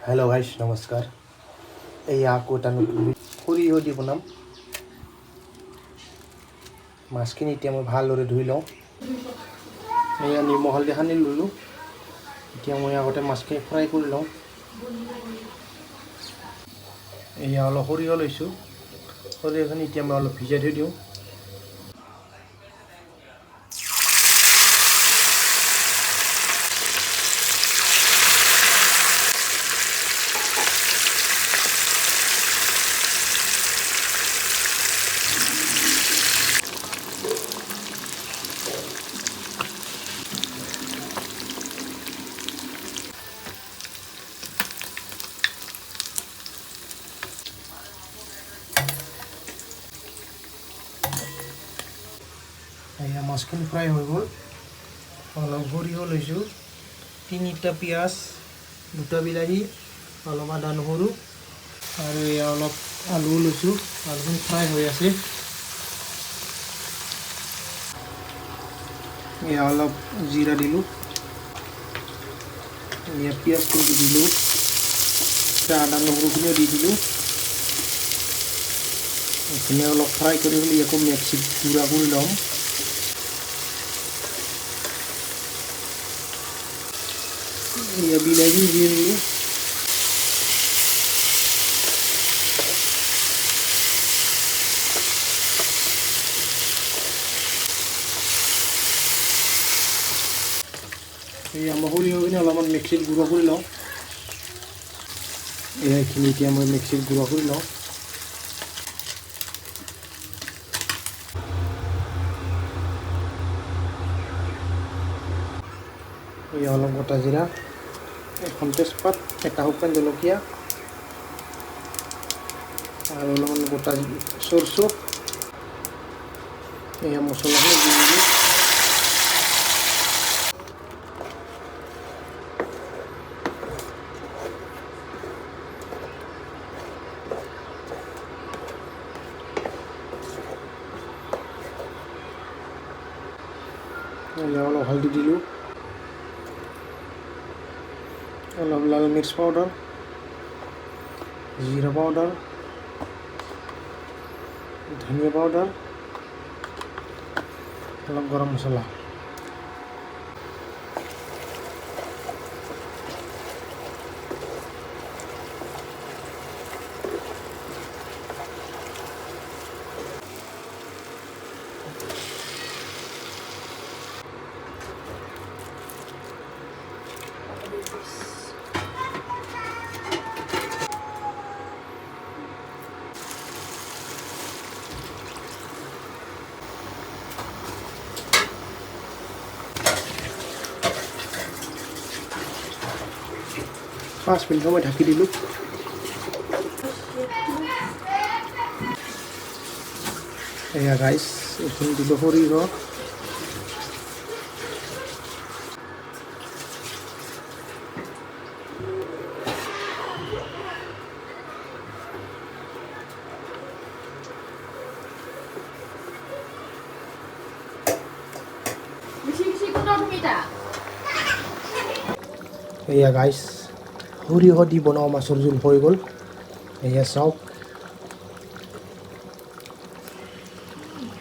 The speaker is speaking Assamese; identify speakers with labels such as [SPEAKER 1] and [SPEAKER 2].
[SPEAKER 1] हेलो गाइस नमस्कार আকৌ এটা নতুন সৰিয়হ দি বনাম মাছখিনি এতিয়া মই ভালদৰে ধুই লওঁ নিমখ হালধি সানি ললোঁ এতিয়া মই আগতে মাছখিনি ফ্ৰাই কৰি লওঁ অলপ সৰিয়হ লৈছোঁ সৰিয়হখিনি এতিয়া মই অলপ ভিজাই থৈ দিওঁ মাছখিনি ফ্ৰাই হৈ গ'ল অলপ সৰিয়হ লৈছোঁ 3টা পিঁয়াজ 2টা বিলাহী অলপ আদা নহৰু আৰু অলপ আলু লৈছোঁ আলুখিনি ফ্ৰাই হৈ আছে অলপ জিৰা দিলোঁ পিঁয়াজখিনি দিলোঁ আদা নহৰুখিনিও দি দিলোঁ এইখিনি অলপ ফ্ৰাই কৰি আকৌ মিক্সিত গুড়া কৰি ল'ম বিলাহী দিয়ে দিলোঁ সৰিয়হখিনি অলপমান মিক্সিত গুড়া কৰি লওঁ এইখিনি এতিয়া মই মিক্সিত গুড়া কৰি লওঁ অলপ গোটা জিৰা এখন তেজপাত এটা শুকান জলকীয়া আৰু অলপমান গোটা চৰচো মছলাখিনি দি দিলোঁ অলপ হালধি দিলোঁ অলপ লাল মিৰ্চ পাউডাৰ জিৰা পাউডাৰ ধনিয়া পাউডাৰ অলপ গৰম মছলা পাঁচ মিনিট সময় ঢাকি দিলোঁ গাইছ এইখিনি দিলোঁ সৰিয়হ গাইছ সৰিয়হ দি বনোৱা মাছৰ জোল হৈ গ'ল চাওক